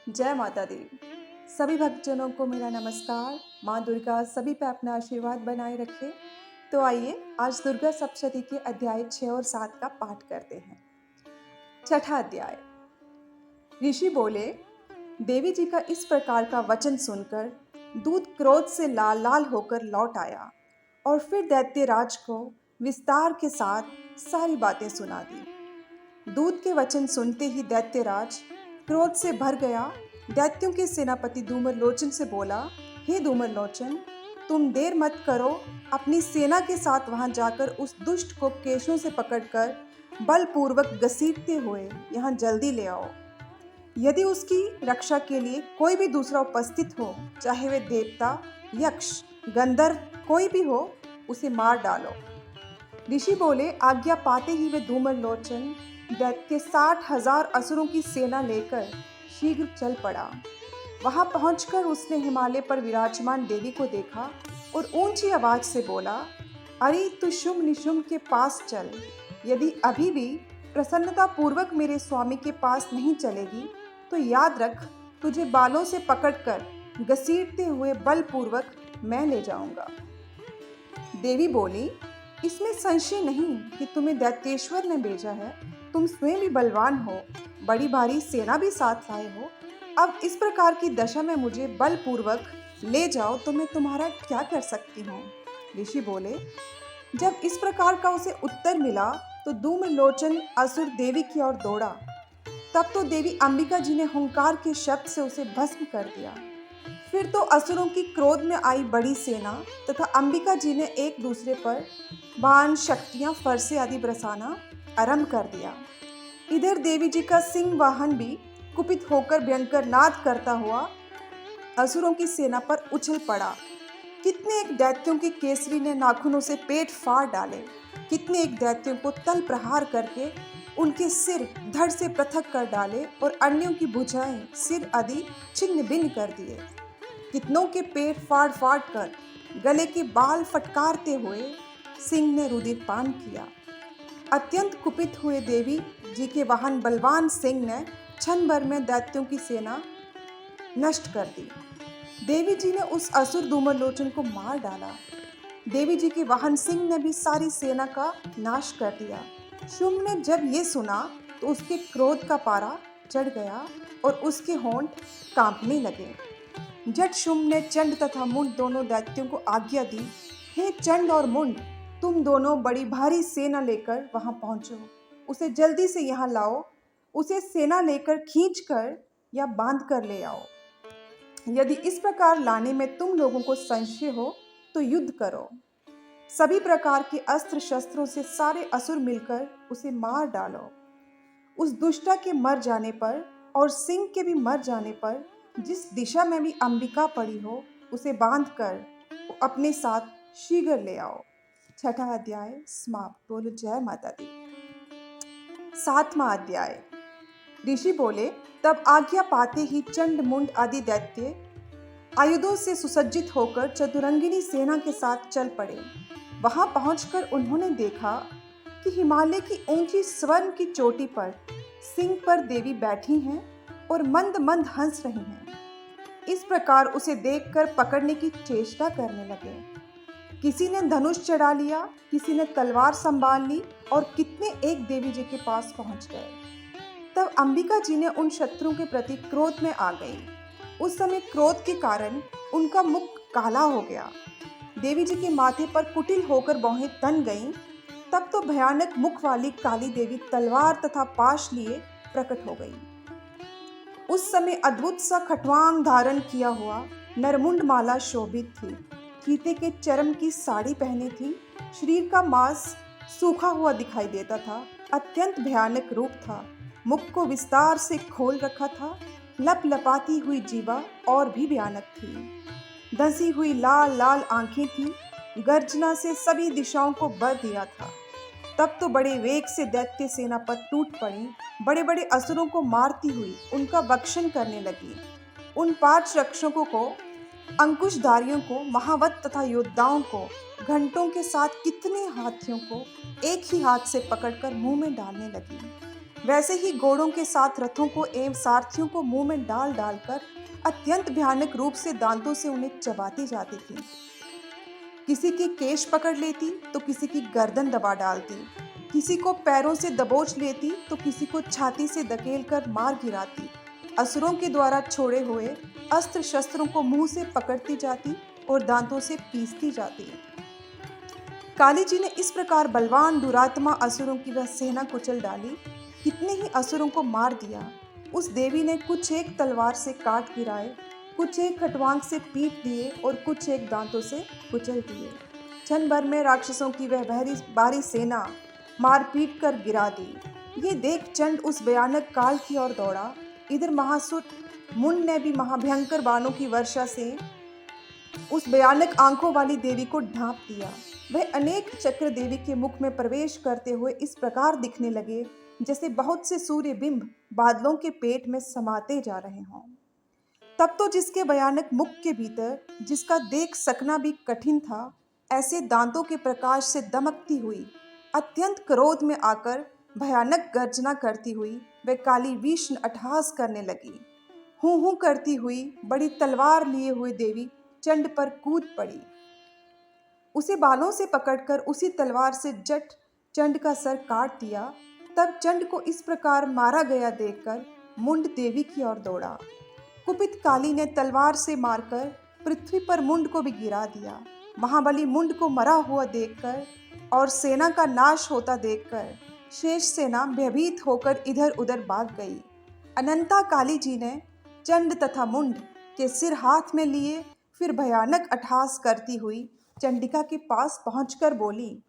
जय माता दी। सभी भक्तजनों को मेरा नमस्कार। माँ दुर्गा सभी पे अपना आशीर्वाद बनाए रखे। तो आइए आज दुर्गा सप्तशती के अध्याय 6 और 7 का पाठ करते हैं। छठा अध्याय। ऋषि बोले, देवी जी का इस प्रकार का वचन सुनकर दूत क्रोध से लाल लाल होकर लौट आया और फिर दैत्यराज को विस्तार के साथ सारी बातें सुना दी। दूत के वचन सुनते ही दैत्यराज क्रोध से भर गया। दैत्यों के सेनापति धूम्रलोचन से बोला, हे धूम्रलोचन, तुम देर मत करो, अपनी सेना के साथ वहां जाकर उस दुष्ट को केशों से पकड़कर बलपूर्वक घसीटते हुए यहाँ जल्दी ले आओ। यदि उसकी रक्षा के लिए कोई भी दूसरा उपस्थित हो, चाहे वे देवता, यक्ष, गंधर्व कोई भी हो, उसे मार डालो। ऋषि बोले, आज्ञा पाते ही वे धूम्रलोचन दैत्य 60,000 असुरों की सेना लेकर शीघ्र चल पड़ा। वहां पहुंचकर उसने हिमालय पर विराजमान देवी को देखा और ऊंची आवाज से बोला, अरे तू शुंभ निशुंभ के पास चल। यदि अभी भी प्रसन्नता पूर्वक मेरे स्वामी के पास नहीं चलेगी तो याद रख, तुझे बालों से पकड़कर घसीटते हुए बलपूर्वक मैं ले जाऊंगा। देवी बोली, इसमें संशय नहीं कि तुम्हें दैत्येश्वर ने भेजा है। तुम स्वयं भी बलवान हो, बड़ी भारी सेना भी साथ लाए हो। अब इस प्रकार की दशा में मुझे बलपूर्वक ले जाओ तो मैं तुम्हारा क्या कर सकती हूँ। ऋषि बोले, जब इस प्रकार का उसे उत्तर मिला तो धूम्रलोचन असुर देवी की ओर दौड़ा। तब तो देवी अंबिका जी ने हुंकार के शब्द से उसे भस्म कर दिया। फिर तो असुरों की क्रोध में आई बड़ी सेना तथा अंबिका जी ने एक दूसरे पर बाण, शक्तियां, फरसे आदि बरसाना आरंभ कर दिया। इधर देवी जी का सिंह वाहन भी कुपित होकर भयंकर नाद करता हुआ असुरों की सेना पर उछल पड़ा। कितने एक दैत्यों के केसरी ने नाखूनों से पेट फाड़ डाले, कितने एक दैत्यों को तल प्रहार करके उनके सिर धड़ से पृथक कर डाले और अन्यों की भुजाएं, सिर आदि छिन्न भिन्न कर दिए। कितनों के पेट फाड़ फाड़ कर गले के बाल फटकारते हुए सिंह ने रुधिर पान किया। अत्यंत कुपित हुए देवी जी के वाहन बलवान सिंह ने क्षण भर में दैत्यों की सेना नष्ट कर दी। देवी जी ने उस असुर धूम्रलोचन को मार डाला। देवी जी के वाहन सिंह ने भी सारी सेना का नाश कर दिया। शुंभ ने जब ये सुना तो उसके क्रोध का पारा चढ़ गया और उसके होंठ कांपने लगे। जट शुंभ ने चंड तथा मुंड दोनों दैत्यों को आज्ञा दी, हे चंड और मुंड, तुम दोनों बड़ी भारी सेना लेकर वहां पहुंचो, उसे जल्दी से यहाँ लाओ, उसे सेना लेकर खींच कर या बांध कर ले आओ। यदि इस प्रकार लाने में तुम लोगों को संशय हो तो युद्ध करो। सभी प्रकार के अस्त्र शस्त्रों से सारे असुर मिलकर उसे मार डालो। उस दुष्टा के मर जाने पर और सिंह के भी मर जाने पर जिस दिशा में भी अंबिका पड़ी हो, उसे बांध कर अपने साथ शीघ्र ले आओ। छठा अध्याय समाप्त। बोलो जय माता दी। सातवां अध्याय। ऋषि बोले, तब आज्ञा पाते ही चंड, मुंड आदि दैत्य आयुधों से सुसज्जित होकर चतुरंगिनी सेना के साथ चल पड़े। वहां पहुंचकर उन्होंने देखा कि हिमालय की ऊंची स्वर्ण की चोटी पर सिंह पर देवी बैठी हैं और मंद मंद हंस रही हैं। इस प्रकार उसे देखकर पकड़ने की चेष्टा करने लगे। किसी ने धनुष चढ़ा लिया, किसी ने तलवार संभाल ली और कितने एक देवी जी के पास पहुंच गए। तब अंबिका जी ने उन शत्रुओं के प्रति क्रोध में आ गई। उस समय क्रोध के कारण उनका मुख काला हो गया। देवी जी के माथे पर कुटिल होकर भौहें तन गईं। तब तो भयानक मुख वाली काली देवी तलवार तथा पाश लिए प्रकट हो गई। उस समय अद्भुत सा खटवांग धारण किया हुआ नरमुंड माला शोभित थी। फीते के चर्म की साड़ी पहने थी। शरीर का मांस सूखा हुआ दिखाई देता था। अत्यंत भयानक रूप था। मुख को विस्तार से खोल रखा था। लप लपाती हुई जीवा और भी भयानक थी। धंसी हुई लाल लाल आंखें थी। गर्जना से सभी दिशाओं को भर दिया था। तब तो बड़े वेग से दैत्य सेना पर टूट पड़ी। बड़े बड़े असुरों को मारती हुई उनका भक्षण करने लगी। उन 5 रक्षकों को, अंकुशधारियों को, महावत तथा योद्धाओं को, घंटों के साथ कितने हाथियों को एक ही हाथ से पकड़कर मुंह में डालने लगी। वैसे ही घोड़ों के साथ रथों को एवं सारथियों को मुंह में डाल डालकर अत्यंत भयानक रूप से दांतों से उन्हें चबाती जाती थी। किसी की केश पकड़ लेती तो किसी की गर्दन दबा डालती, किसी को पैरों से दबोच लेती तो किसी को छाती से धकेल कर मार गिराती। असुरों के द्वारा छोड़े हुए अस्त्र शस्त्रों को मुंह से पकड़ती जाती और दांतों से पीसती जाती। काली जी ने इस प्रकार बलवान दुरात्मा असुरों की वह सेना कुचल डाली, कितने ही असुरों को मार दिया। उस देवी ने कुछ एक तलवार से काट गिराए, कुछ एक खटवांग से पीट दिए और कुछ एक दांतों से कुचल दिए। क्षण भर में राक्षसों की वह भारी सेना मार पीट कर गिरा दी। ये देख चंड उस भयानक काल की ओर दौड़ा। इधर महासुर मुंड ने भी महाभयंकर बाणों की वर्षा से उस भयानक आंखों वाली देवी को ढांप दिया। वह अनेक चक्र देवी के मुख में प्रवेश करते हुए इस प्रकार दिखने लगे जैसे बहुत से सूर्य बिंब बादलों के पेट में समाते जा रहे हों। तब तो जिसके भयानक मुख के भीतर जिसका देख सकना भी कठिन था, ऐसे दांतों के प्रकाश से दमकती हुई अत्यंत क्रोध में आकर भयानक गर्जना करती हुई वह काली भीषण अट्टहास करने लगी। हूं हूं करती हुई बड़ी तलवार लिए हुए देवी चंड पर कूद पड़ी। उसे बालों से पकड़कर उसी तलवार से जट चंड का सर काट दिया। तब चंड को इस प्रकार मारा गया देखकर मुंड देवी की ओर दौड़ा। कुपित काली ने तलवार से मारकर पृथ्वी पर मुंड को भी गिरा दिया। महाबली मुंड को मरा हुआ देखकर और सेना का नाश होता देखकर शेष सेना भयभीत होकर इधर उधर भाग गई। अनंता काली जी ने चंड तथा मुंड के सिर हाथ में लिए, फिर भयानक अट्टहास करती हुई चंडिका के पास पहुंचकर बोली,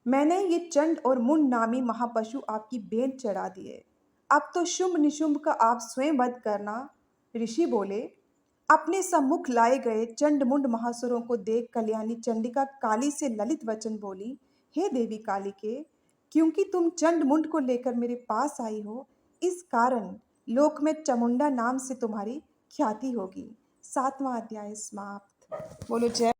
मैंने ये चंड और मुंड नामी महापशु आपकी भेंट चढ़ा दिए। अब तो शुंभ निशुंभ का आप स्वयं वध करना। ऋषि बोले। अपने सम्मुख लाए गए चंड मुंड महासुरों को देख कल्याणी चंडिका काली से ललित वचन बोली, हे देवी कालिके, क्योंकि तुम चंड मुंड को लेकर मेरे पास आई हो, इस कारण लोक में चामुंडा नाम से तुम्हारी ख्याति होगी। 7वां अध्याय समाप्त। बोलो जय।